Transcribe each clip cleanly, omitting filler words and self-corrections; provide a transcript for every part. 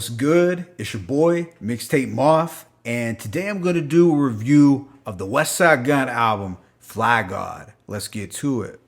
What's good? It's your boy, Mixtape Moth, and today I'm going to do a review of the Westside Gunn album, Flygod. Let's get to it.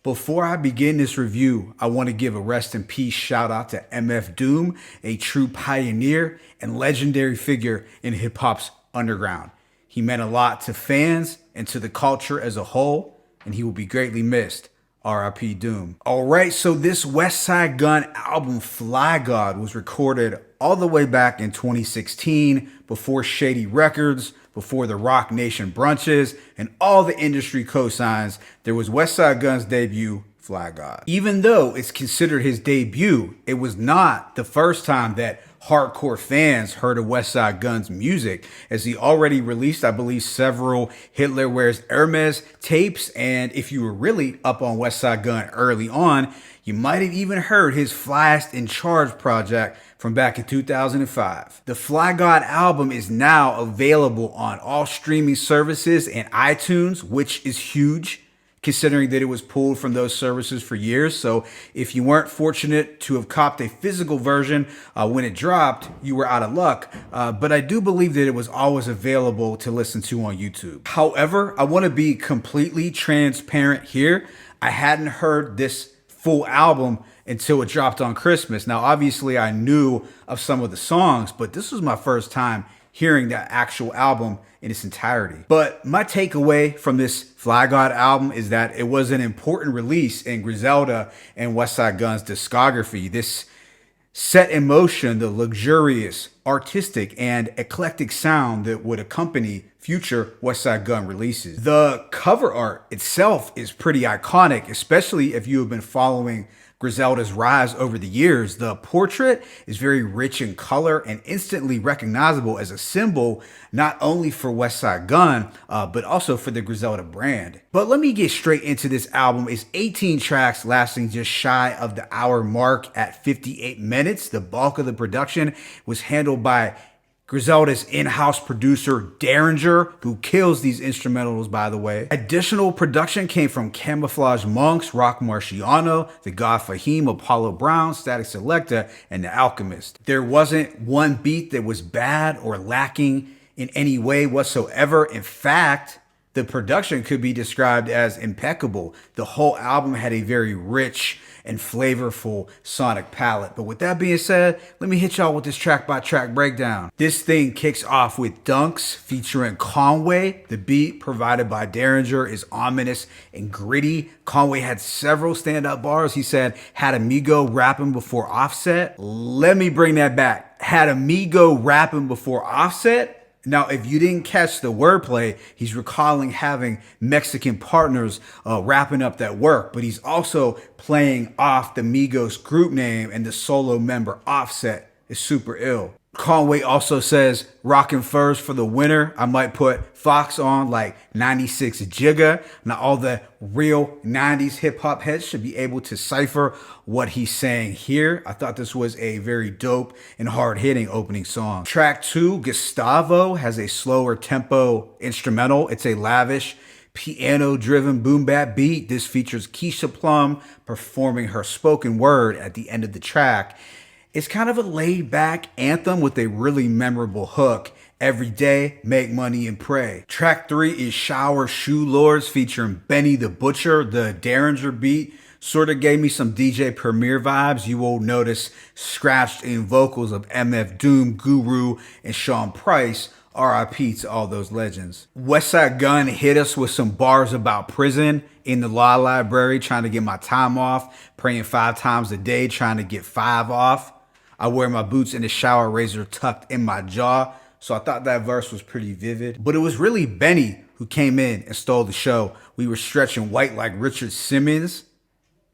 Before I begin this review, I want to give a rest in peace shout out to MF Doom, a true pioneer and legendary figure in hip hop's underground. He meant a lot to fans and to the culture as a whole, and he will be greatly missed. R.I.P. Doom. Alright, so this Westside Gunn album, Flygod, was recorded all the way back in 2016, before Shady Records, before the Rock Nation brunches, and all the industry cosigns. There was Westside Gunn's debut, Flygod. Even though it's considered his debut, it was not the first time that hardcore fans heard of Westside Gunn's music, as he already released, I believe, several Hitler Wears Hermes tapes. And if you were really up on Westside Gunn early on, you might have even heard his Flyest in Charge project from back in 2005. The Flygod album is now available on all streaming services and iTunes, which is huge, considering that it was pulled from those services for years. So if you weren't fortunate to have copped a physical version when it dropped, you were out of luck. But I do believe that it was always available to listen to on YouTube. However, I want to be completely transparent here. I hadn't heard this full album until it dropped on Christmas. Now, obviously, I knew of some of the songs, but this was my first time hearing that actual album in its entirety. But my takeaway from this Flygod album is that it was an important release in Griselda and Westside Gunn's discography. This set in motion the luxurious, artistic, and eclectic sound that would accompany future Westside Gunn releases. The cover art itself is pretty iconic, especially if you have been following Griselda's rise over the years. The portrait is very rich in color and instantly recognizable as a symbol, not only for Westside Gunn, but also for the Griselda brand. But let me get straight into this album. It's 18 tracks lasting just shy of the hour mark at 58 minutes. The bulk of the production was handled by Griselda's in-house producer, Derringer, who kills these instrumentals, by the way. Additional production came from Camouflage Monks, Rock Marciano, The God Fahim, Apollo Brown, Static Selecta, and The Alchemist. There wasn't one beat that was bad or lacking in any way whatsoever. In fact, the production could be described as impeccable. The whole album had a very rich and flavorful sonic palette. But with that being said, let me hit y'all with this track-by-track breakdown. This thing kicks off with Dunks featuring Conway. The beat provided by Derringer is ominous and gritty. Conway had several standout bars. He said, had Amigo rapping before Offset. Let me bring that back. Had Amigo rapping before Offset? Now, if you didn't catch the wordplay, he's recalling having Mexican partners wrapping up that work, but he's also playing off the Migos group name, and the solo member Offset is super ill. Conway also says, rockin' furs for the winter. I might put Fox on like 96 Jigga. Now, all the real 90s hip hop heads should be able to cipher what he's saying here. I thought this was a very dope and hard hitting opening song. Track 2, Gustavo, has a slower tempo instrumental. It's a lavish, piano-driven boom bap beat. This features Keisha Plum performing her spoken word at the end of the track. It's kind of a laid-back anthem with a really memorable hook. Every day, make money and pray. Track 3 is Shower Shoe Lords featuring Benny the Butcher. The Derringer beat sort of gave me some DJ Premier vibes. You will notice scratched in vocals of MF Doom, Guru, and Sean Price. R.I.P. to all those legends. Westside Gunn hit us with some bars about prison. In the law library, trying to get my time off. Praying 5 times a day, trying to get 5 off. I wear my boots in the shower, razor tucked in my jaw. So I thought that verse was pretty vivid. But it was really Benny who came in and stole the show. We were stretching white like Richard Simmons.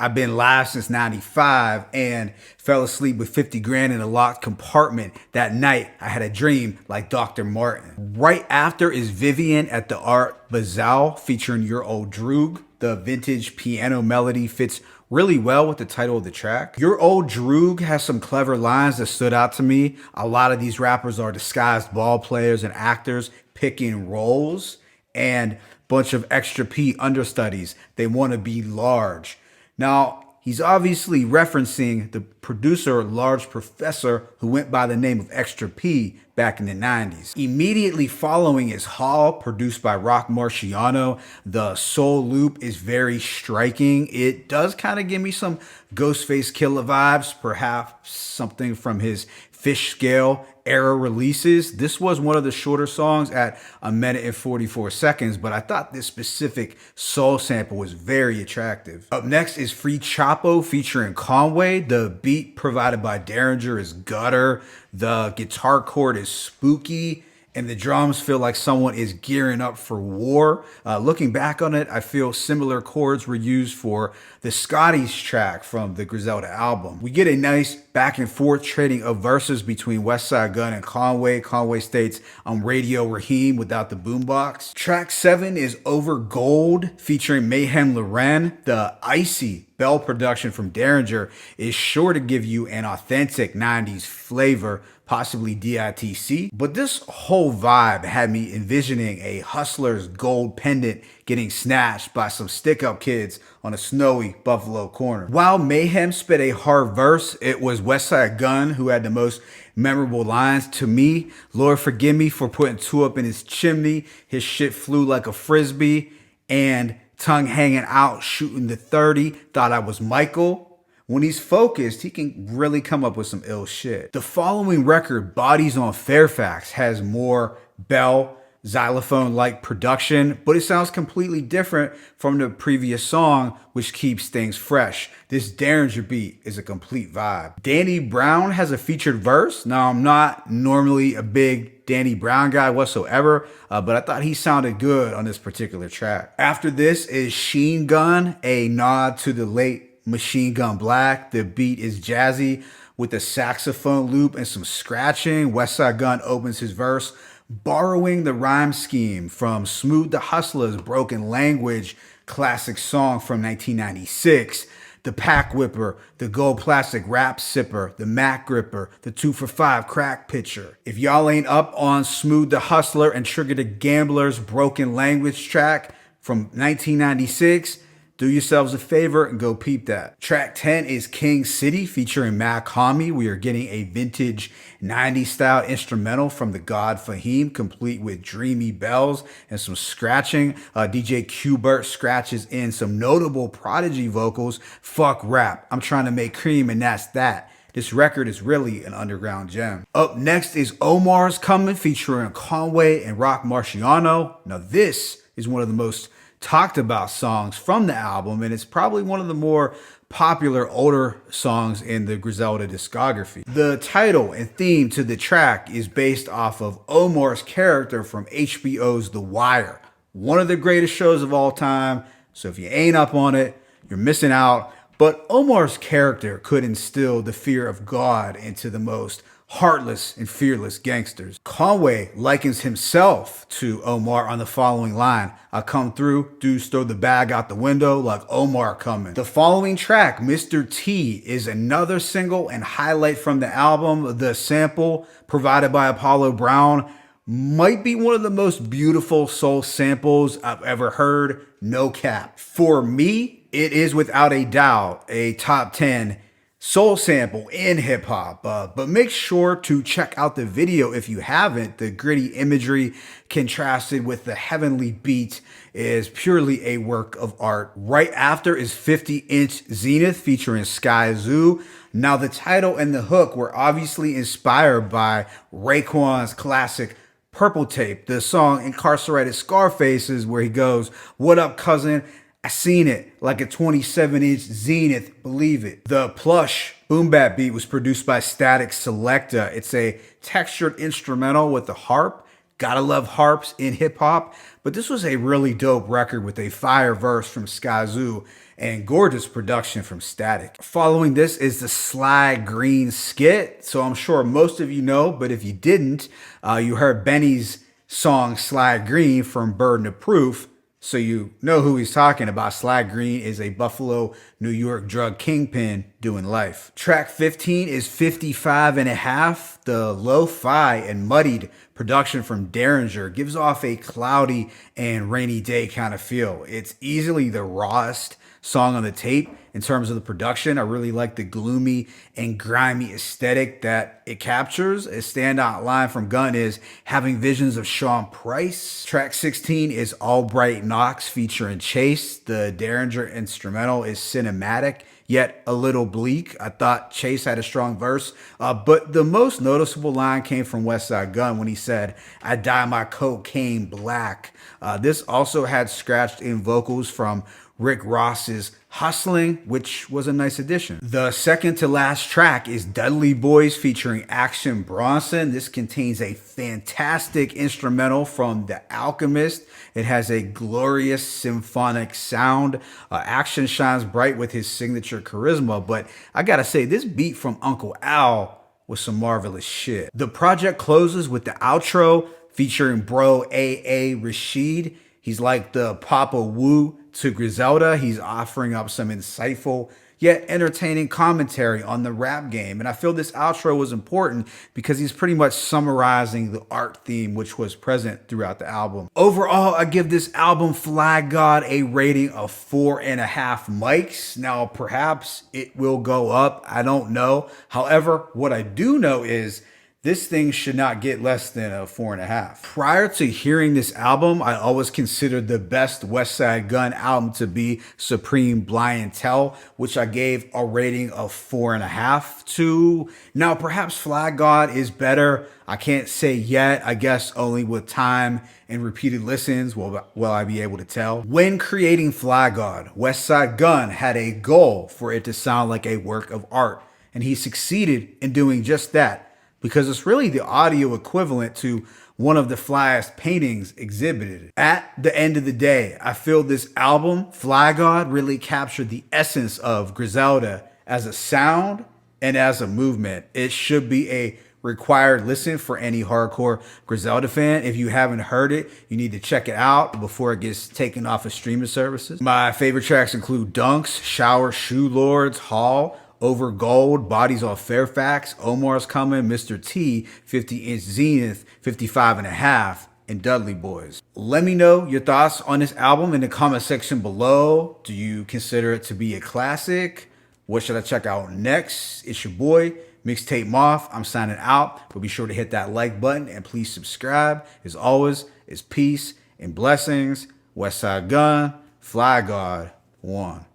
I've been live since 95 and fell asleep with 50 grand in a locked compartment. That night, I had a dream like Dr. Martin. Right after is Vivian at the Art Basel featuring Your Old Droog. The vintage piano melody fits really well with the title of the track. Your Old Droog has some clever lines that stood out to me. A lot of these rappers are disguised ball players and actors picking roles, and bunch of extra P understudies. They want to be large. Now, He's obviously referencing the producer Large Professor, who went by the name of Extra P back in the 90s. Immediately following is Hall, produced by Rock Marciano. The soul loop is very striking. It does kind of give me some Ghostface Killer vibes, perhaps something from his Fish Scale era releases. This was one of the shorter songs at 1 minute and 44 seconds, but I thought this specific soul sample was very attractive. Up next is Free Chapo featuring Conway. The beat provided by Derringer is gutter. The guitar chord is spooky, and the drums feel like someone is gearing up for war. Looking back on it, I feel similar chords were used for the Scotty's track from the Griselda album. We get a nice back and forth trading of verses between Westside Gunn and Conway. Conway states, "I'm Radio Raheem" without the boombox. Track 7 is Over Gold featuring Mayhem Loren. The icy bell production from Derringer is sure to give you an authentic 90s flavor, possibly DITC, but this whole vibe had me envisioning a hustler's gold pendant getting snatched by some stick-up kids on a snowy Buffalo corner. While Mayhem spit a hard verse, it was Westside Gunn who had the most memorable lines to me. "Lord forgive me for putting two up in his chimney. His shit flew like a frisbee," and "Tongue hanging out, shooting the 30, thought I was Michael." When he's focused, he can really come up with some ill shit. The following record, Bodies on Fairfax, has more bell, xylophone-like production, but it sounds completely different from the previous song, which keeps things fresh. This Derringer beat is a complete vibe. Danny Brown has a featured verse. Now, I'm not normally a big Danny Brown guy whatsoever, but I thought he sounded good on this particular track. After this is Sheen Gun, a nod to the late Machine Gun Black. The beat is jazzy with a saxophone loop and some scratching. Westside Gunn opens his verse borrowing the rhyme scheme from Smooth the Hustler's Broken Language classic song from 1996. The Pack Whipper, the Gold Plastic Rap Sipper, the Mac Gripper, the 2 for 5 Crack Pitcher. If y'all ain't up on Smooth the Hustler and Trigger the Gambler's Broken Language track from 1996, do yourselves a favor and go peep that. Track 10 is King City featuring Mac Homie. We are getting a vintage 90s style instrumental from the God Fahim, complete with dreamy bells and some scratching. DJ Qbert scratches in some notable Prodigy vocals. Fuck rap, I'm trying to make cream and that's that. This record is really an underground gem. Up next is Omar's Coming featuring Conway and Rock Marciano. Now this is one of the most talked about songs from the album, and it's probably one of the more popular older songs in the Griselda discography. The title and theme to the track is based off of Omar's character from HBO's The Wire, one of the greatest shows of all time. So if you ain't up on it, you're missing out. But Omar's character could instill the fear of God into the most heartless and fearless gangsters. Conway likens himself to Omar on the following line: "I come through, dudes throw the bag out the window like Omar coming." The following track, Mr. T, is another single and highlight from the album. The sample provided by Apollo Brown might be one of the most beautiful soul samples I've ever heard, no cap. For me, it is without a doubt a top 10 soul sample in hip hop, but make sure to check out the video if you haven't. The gritty imagery contrasted with the heavenly beat is purely a work of art. Right after is 50-inch Zenith featuring Sky Zoo. Now the title and the hook were obviously inspired by Raekwon's classic Purple Tape, the song Incarcerated Scarfaces, where he goes, "What up, cousin? I seen it like a 27-inch Zenith, believe it." The plush boom bap beat was produced by Static Selecta. It's a textured instrumental with a harp. Gotta love harps in hip hop. But this was a really dope record with a fire verse from Skyzoo and gorgeous production from Static. Following this is the Sly Green skit. So I'm sure most of you know, but if you didn't, you heard Benny's song Sly Green from Burden of Proof. So you know who he's talking about. Sly Green is a Buffalo, New York drug kingpin doing life. Track 15 is 55 and a half. The lo-fi and muddied production from Derringer gives off a cloudy and rainy day kind of feel. It's easily the rawest song on the tape. In terms of the production, I really like the gloomy and grimy aesthetic that it captures. A standout line from Gunn is having visions of Sean Price. Track 16 is All Bright Knox featuring Chase. The Derringer instrumental is cinematic, yet a little bleak. I thought Chase had a strong verse, but the most noticeable line came from Westside Gunn when he said, "I dye my cocaine black." This also had scratched in vocals from Rick Ross's Hustling, which was a nice addition. The second to last track is Dudley Boys featuring Action Bronson. This contains a fantastic instrumental from The Alchemist. It has a glorious symphonic sound. Action shines bright with his signature charisma, but I gotta say, this beat from Uncle Al was some marvelous shit. The project closes with the outro featuring bro A.A. Rashid. He's like the Papa Wu to Griselda. He's offering up some insightful yet entertaining commentary on the rap game. And I feel this outro was important because he's pretty much summarizing the art theme which was present throughout the album. Overall, I give this album Flygod a rating of 4.5 mics. Now, perhaps it will go up. I don't know. However, what I do know is this thing should not get less than a 4.5. Prior to hearing this album, I always considered the best Westside Gunn album to be Supreme Blind Tell, which I gave a rating of 4.5 to. Now, perhaps Flygod is better. I can't say yet. I guess only with time and repeated listens will I be able to tell. When creating Flygod, Westside Gunn had a goal for it to sound like a work of art, and he succeeded in doing just that, because it's really the audio equivalent to one of the flyest paintings exhibited. At the end of the day, I feel this album, Flygod, really captured the essence of Griselda as a sound and as a movement. It should be a required listen for any hardcore Griselda fan. If you haven't heard it, you need to check it out before it gets taken off of streaming services. My favorite tracks include Dunks, Shower, Shoe Lords, Hall, Over Gold, Bodies Off Fairfax, Omar's Coming, Mr. T, 50-inch Zenith, 55.5, and Dudley Boys. Let me know your thoughts on this album in the comment section below. Do you consider it to be a classic? What should I check out next? It's your boy, Mixtape Moth. I'm signing out, but be sure to hit that like button and please subscribe. As always, it's peace and blessings. Westside Gunn, Flygod 1.